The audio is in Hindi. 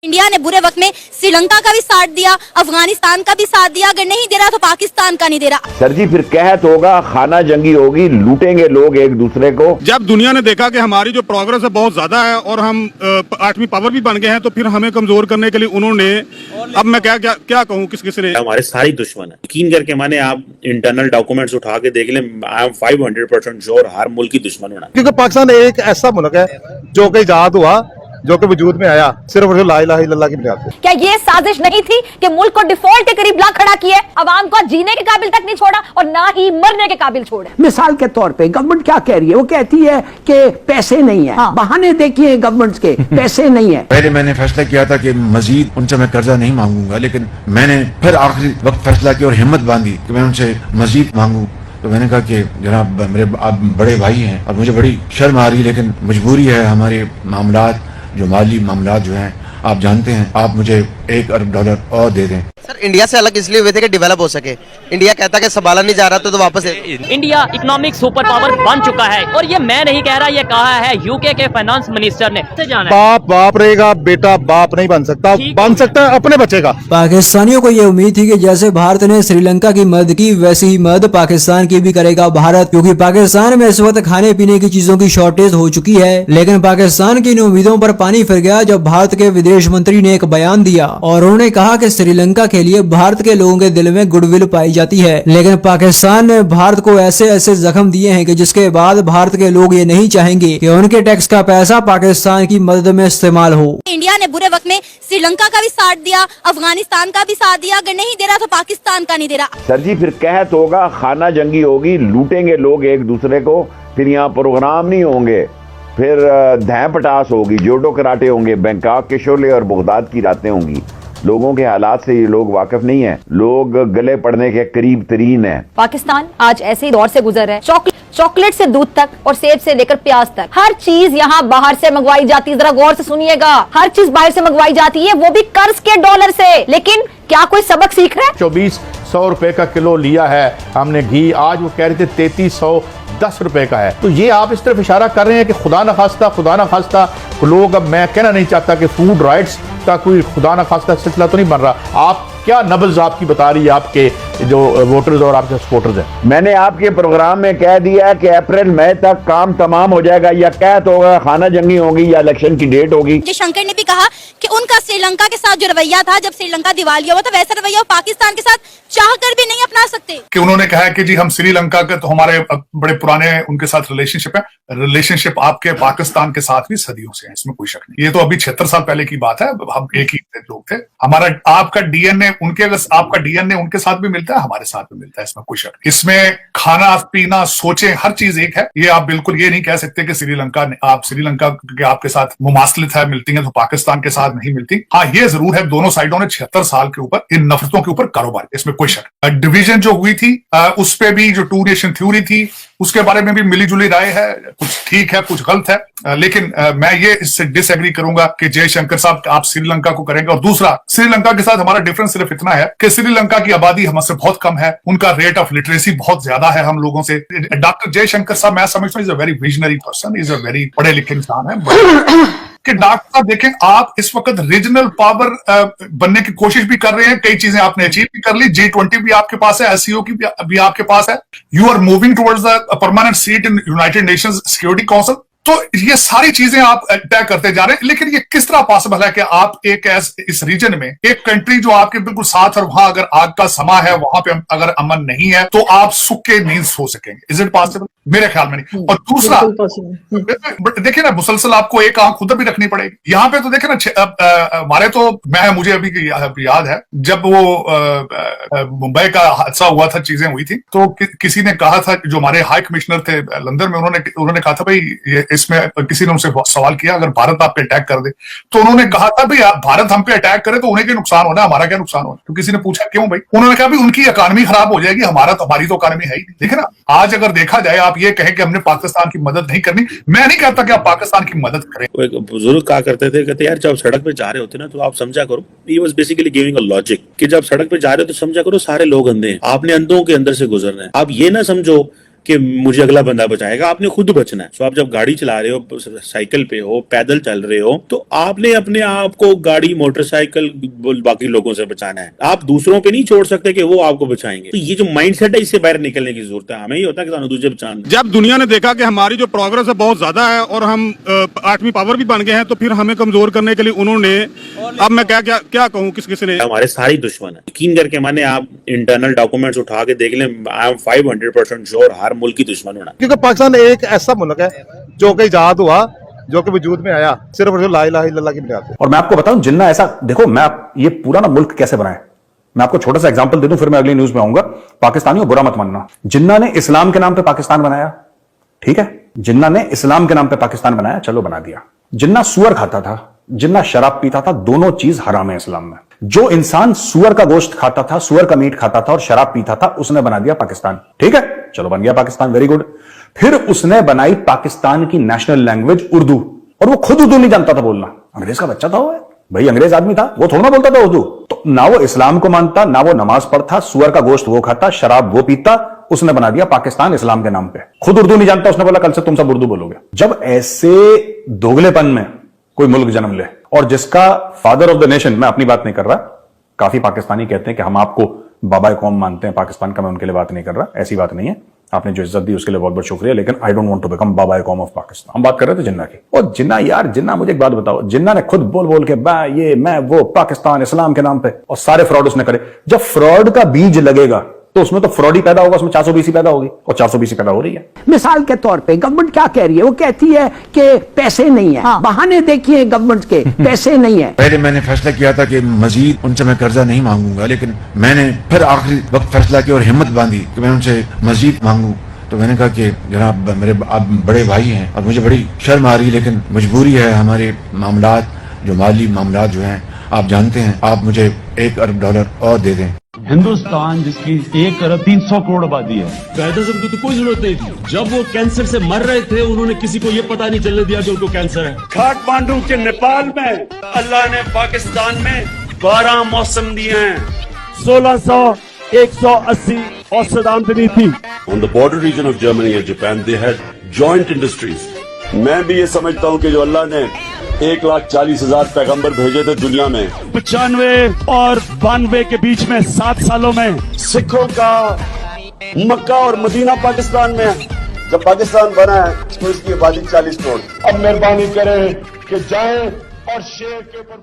इंडिया ने बुरे वक्त में श्रीलंका का भी साथ दिया, अफगानिस्तान का भी साथ दिया, अगर नहीं दे रहा तो पाकिस्तान का नहीं दे रहा। सर जी फिर कहत होगा, खाना जंगी होगी, लूटेंगे लोग एक दूसरे को। जब दुनिया ने देखा कि हमारी जो प्रोग्रेस है बहुत ज्यादा है और हम 8वीं पावर भी बन गए हैं, तो फिर हमें कमजोर करने के लिए उन्होंने, अब मैं क्या कहूँ किस ने, हमारे सारे दुश्मन है। यकीन करके माने आप इंटरनल डॉक्यूमेंट्स उठा के देख लें, आई एम 500% श्योर हर मुल्क की दुश्मन होना। क्योंकि पाकिस्तान एक ऐसा मुल्क है जो कि इजाद हुआ, जो कि वजूद में आया सिर्फ ला इलाहा इल्लल्लाह की बुनियाद पे। क्या ये साजिश नहीं थी कि मुल्क को डिफॉल्ट के करीब ला खड़ा किया, अवाम को जीने के काबिल तक नहीं छोड़ा और ना ही मरने के काबिल छोड़ा। मिसाल के तौर पे गवर्नमेंट क्या कह रही है, वो कहती है कि पैसे नहीं है। हाँ। बहाने देखिए गवर्नमेंट के, पैसे नहीं है। पहले मैंने फैसला किया था कि मजीद उनसे मैं कर्जा नहीं मांगूंगा, लेकिन मैंने फिर आखिरी वक्त फैसला किया और हिम्मत बांधी कि मैं उनसे मजीद मांगू। तो मैंने कहा कि जनाब मेरे आप बड़े भाई हैं और मुझे बड़ी शर्म आ रही है, लेकिन मजबूरी है, हमारे मामलात जो माली मामलात जो हैं आप जानते हैं, आप मुझे $1 अरब और दे दें। सर इंडिया से अलग इसलिए हुए थे कि डेवलप हो सके। इंडिया कहता कि संभाला नहीं जा रहा तो वापस इंडिया इकोनॉमिक सुपर पावर बन चुका है, और ये मैं नहीं कह रहा, ये कहा है यूके के फाइनेंस मिनिस्टर ने। बाप बाप रहेगा, बेटा बाप नहीं बन सकता, बन सकता है अपने बच्चे का। पाकिस्तानियों को ये उम्मीद थी कि जैसे भारत ने श्रीलंका की मदद की, वैसी ही मदद पाकिस्तान की भी करेगा भारत, क्योंकि पाकिस्तान में इस वक्त खाने पीने की चीजों की शॉर्टेज हो चुकी है। लेकिन पाकिस्तान की इन उम्मीदों पर पानी फिर गया जब भारत के विदेश मंत्री ने एक बयान दिया और उन्होंने कहा कि श्रीलंका के लिए भारत के लोगों के दिल में गुडविल पाई जाती है, लेकिन पाकिस्तान ने भारत को ऐसे ऐसे जख्म दिए हैं कि जिसके बाद भारत के लोग ये नहीं चाहेंगे कि उनके टैक्स का पैसा पाकिस्तान की मदद में इस्तेमाल हो। इंडिया ने बुरे वक्त में श्रीलंका का भी साथ दिया, अफगानिस्तान का भी साथ दिया, अगर नहीं दे रहा तो पाकिस्तान का नहीं दे रहा। सर जी फिर कहत होगा, खाना जंगी होगी, लूटेंगे लोग एक दूसरे को, फिर यहाँ प्रोग्राम नहीं होंगे, फिर धै पटास होगी, जोडो कराटे होंगे, बैंकॉक के शोले और बगदाद की रातें होंगी। लोगों के हालात से ये लोग वाकिफ नहीं है, लोग गले पड़ने के करीब तरीन है। पाकिस्तान आज ऐसे ही दौर से गुजर रहा है। चॉकलेट से दूध तक और सेब से लेकर प्याज तक हर चीज यहाँ बाहर से मंगवाई जाती है। जरा गौर से सुनिएगा, हर चीज बाहर से मंगवाई जाती है, वो भी कर्ज के डॉलर से। लेकिन क्या कोई सबक सीख रहा है? 2400 रुपए का किलो लिया है हमने घी, आज वो कह रहे थे 3310 रुपए का है। तो ये आप इस तरफ इशारा कर रहे हैं कि खुदा न खास्ता लोग, अब मैं कहना नहीं चाहता कि फूड राइट्स का कोई खुदा न खास्ता सिलसिला तो नहीं बन रहा। आप क्या नब्ज आपकी बता रही है आपके जो वोटर्स और आपके सपोर्टर्स हैं? मैंने आपके प्रोग्राम में कह दिया कि अप्रैल मई तक काम तमाम हो जाएगा, या कहत होगा खाना जंगी होगी या इलेक्शन की डेट होगी। जयशंकर ने भी कहा कि उनका श्रीलंका के साथ जो रवैया था जब श्रीलंका दिवालिया हुआ था, वैसा रवैया पाकिस्तान के साथ चाहकर भी नहीं अपना सकते। कि उन्होंने कहा कि जी हम श्रीलंका के तो हमारे बड़े पुराने उनके साथ रिलेशनशिप है, रिलेशनशिप आपके पाकिस्तान के साथ भी सदियों से है, इसमें कोई शक नहीं। ये तो अभी 76 साल पहले की बात है, हम एक ही लोग थे। हमारा आपका डीएनए उनके, अगर आपका डीएनए उनके साथ भी मिलता है, हमारे साथ भी मिलता है, इसमें कोई शक। इसमें खाना पीना सोचे हर चीज एक है। ये आप बिल्कुल ये नहीं कह सकते कि श्रीलंका के आपके साथ मुमासलत है, मिलती है तो पाकिस्तान के साथ नहीं मिलती। हाँ ये जरूर है, दोनों साइडों ने 76 साल के ऊपर इन नफरतों के ऊपर कारोबार, इसमें कोई शक। डिवीजन जो हुई थी उस पे भी जो 2 नेशन थ्योरी थी उसके बारे में भी मिली जुली राय है, कुछ ठीक है कुछ गलत है। लेकिन मैं ये इससे डिसएग्री करूंगा कि जयशंकर साहब आप श्रीलंका को करेंगे। और दूसरा, श्रीलंका के साथ हमारा डिफरेंस सिर्फ इतना है कि श्रीलंका की आबादी हमसे बहुत कम है, उनका रेट ऑफ लिटरेसी बहुत ज्यादा है हम लोगों से। डॉक्टर जयशंकर साहब मैं समझता हूं is a very visionary person, is a very पढ़े लिखे इंसान है। कि डॉक्टर साहब देखें, आप इस वक्त रीजनल पावर बनने की कोशिश भी कर रहे हैं, कई चीजें आपने अचीव भी कर ली, G20 भी आपके पास है, एससीओ की भी आपके पास है, you are moving towards the permanent seat in United Nations Security Council. तो ये सारी चीजें आप तय करते जा रहे हैं, लेकिन ये किस तरह पॉसिबल है कि आप एक इस रीजन में एक कंट्री जो आपके बिल्कुल साथ, और वहां अगर आग का समा है, वहां पे अगर अमन नहीं है तो आप सुख के नींद सो सकेंगे? Is it possible? मेरे ख्याल में नहीं। और दूसरा देखिए ना, मुसलसल आपको एक आंख खुद भी रखनी पड़ेगी। यहाँ पे तो देखे ना, हमारे तो मुझे अभी याद है जब वो मुंबई का हादसा हुआ था, चीजें हुई थी, तो किसी ने कहा था, जो हमारे हाई कमिश्नर थे लंदन में, उन्होंने कहा था भाई इसमें किसी ने उनसे सवाल किया अगर भारत आप पे अटैक कर दे, तो उन्होंने कहा था भाई भारत हम पे अटैक करे तो उन्हें क्या नुकसान होना, हमारा क्या नुकसान होना। तो किसी ने पूछा क्यों भाई, उन्होंने कहा भाई उनकी इकॉनमी खराब हो जाएगी, हमारी तो इकॉनमी है ही नहीं। देखिए ना, आज अगर देखा जाए, आप ये कहें कि हमने पाकिस्तान की मदद नहीं करनी, मैं नहीं कहता कि आप पाकिस्तान की मदद करें। एक बुजुर्ग कहा करते थे, कहते यार जब सड़क पे जा रहे होते ना तो आप समझा करो, he was basically giving a logic कि जब सड़क पे जा रहे हो तो समझा करो सारे लोग अंधे हैं, आपने अंधों के अंदर से गुजरना है। आप ये ना समझो कि मुझे अगला बंदा बचाएगा, आपने खुद बचना है। तो आप जब गाड़ी चला रहे हो, साइकिल पे हो, पैदल चल रहे हो, तो आपने अपने आप को गाड़ी, मोटरसाइकिल, बाकी लोगों से बचाना है। आप दूसरों पे नहीं छोड़ सकते कि वो आपको बचाएंगे। तो ये जो माइंडसेट है, इससे बाहर निकलने की जरूरत है। हमें ही होता है कि दूसरे बचाना। जब दुनिया ने देखा कि हमारी जो प्रोग्रेस है बहुत ज्यादा है और हम 8वीं पावर भी बन गए हैं, तो फिर हमें कमजोर करने के लिए उन्होंने, अब मैं क्या कहूँ, किस ने, हमारे सारे दुश्मन है। यकीन करके माने आप इंटरनल डॉक्यूमेंट्स उठा के देख लें, आई एम 500% श्योर हर मुल्क की दुश्मन होना। क्योंकि पाकिस्तान एक ऐसा मुल्क है जो कि इजाद हुआ, जो कि वजूद में आया सिर्फ ला इलाहा इल्लल्लाह की बुनियाद पे। और मैं आपको बताऊं, जिन्ना ऐसा देखो, मैं ये पूरा ना मुल्क कैसे बनाए, मैं आपको छोटा सा एग्जांपल दे दूं, फिर मैं अगली न्यूज में आऊंगा। पाकिस्तानियों बुरा मत मानना, जिन्ना ने इस्लाम के नाम पे पाकिस्तान बनाया, ठीक है, जिन्ना ने इस्लाम के नाम पे पाकिस्तान बनाया, चलो बना दिया। जिन्ना सुअर खाता था, जिन्ना शराब पीता था, दोनों चीज हराम है इस्लाम में। जो इंसान सुअर का गोश्त खाता था, सुअर का मीट खाता था और शराब पीता था, उसने बना दिया पाकिस्तान, ठीक है, चलो बन गया पाकिस्तान, वेरी गुड। फिर उसने बनाई पाकिस्तान की नेशनल लैंग्वेज उर्दू, और वो खुद उर्दू नहीं जानता था बोलना, अंग्रेज का बच्चा था वो, भाई अंग्रेज आदमी था, वो थोड़ा ना बोलता था उर्दू। तो ना वो इस्लाम को मानता, ना वो नमाज पढ़ता, सुअर का गोश्त वो खाता, शराब वो पीता, उसने बना दिया पाकिस्तान इस्लाम के नाम पे। खुद उर्दू नहीं जानता, उसने बोला कल से तुम सब उर्दू बोलोगे। जब ऐसे दोगलेपन में कोई मुल्क जन्म ले, और जिसका फादर ऑफ द नेशन, मैं अपनी बात नहीं कर रहा, काफी पाकिस्तानी कहते हैं कि हम आपको बाबा कौम मानते हैं पाकिस्तान का, मैं उनके लिए बात नहीं कर रहा, ऐसी बात नहीं है, आपने जो इज्जत दी उसके लिए बहुत बहुत शुक्रिया, लेकिन I don't want to become बाबा कौम ऑफ पाकिस्तान। हम बात कर रहे थे जिन्ना की। और जिन्ना यार, जिन्ना मुझे एक बात बताओ, जिन्ना ने खुद बोल बोल के ये मैं वो पाकिस्तान इस्लाम के नाम पे, और सारे फ्रॉड उसने करे। जब फ्रॉड का बीज लगेगा तो उसमें तो फ्रॉड ही पैदा होगा, उसमें 420 पैदा होगी, और 420 पैदा हो रही है। मिसाल के तौर पे गवर्नमेंट क्या कह रही है, वो कहती है कि पैसे नहीं है। बहाने देखिए गवर्नमेंट के, पैसे नहीं है। पहले मैंने फैसला किया था कि मजीद उनसे मैं कर्जा नहीं मांगूंगा, लेकिन मैंने फिर आखिरी वक्त फैसला किया और हिम्मत बांधी कि मैं उनसे मजीद मांगू। तो मैंने कहा कि जनाब मेरे आप बड़े भाई हैं और मुझे बड़ी शर्म आ रही है, लेकिन मजबूरी है, हमारे मामलात जो माली मामलात जो हैं आप जानते हैं, आप मुझे $1 अरब और दे दें। हिंदुस्तान जिसकी 1 अरब 300 करोड़ आबादी है, पैदा से उनकी तो कोई जरूरत नहीं थी। जब वो कैंसर से मर रहे थे, उन्होंने किसी को ये पता नहीं चलने दिया कि उनको कैंसर है। काठमांडू के नेपाल में अल्लाह ने पाकिस्तान में 12 मौसम दिए हैं, 1600 180 औसत आमदनी थी। On the border region of Germany and Japan, they had joint industries. मैं भी ये समझता हूँ कि जो अल्लाह ने 1,40,000 पैगंबर भेजे थे दुनिया में, 95 और 92 के बीच में 7 सालों में सिखों का मक्का और मदीना पाकिस्तान में जब पाकिस्तान बना है तो इसकी आबादी 40 करोड़। अब मेहरबानी करें कि जाएं और शेर के ऊपर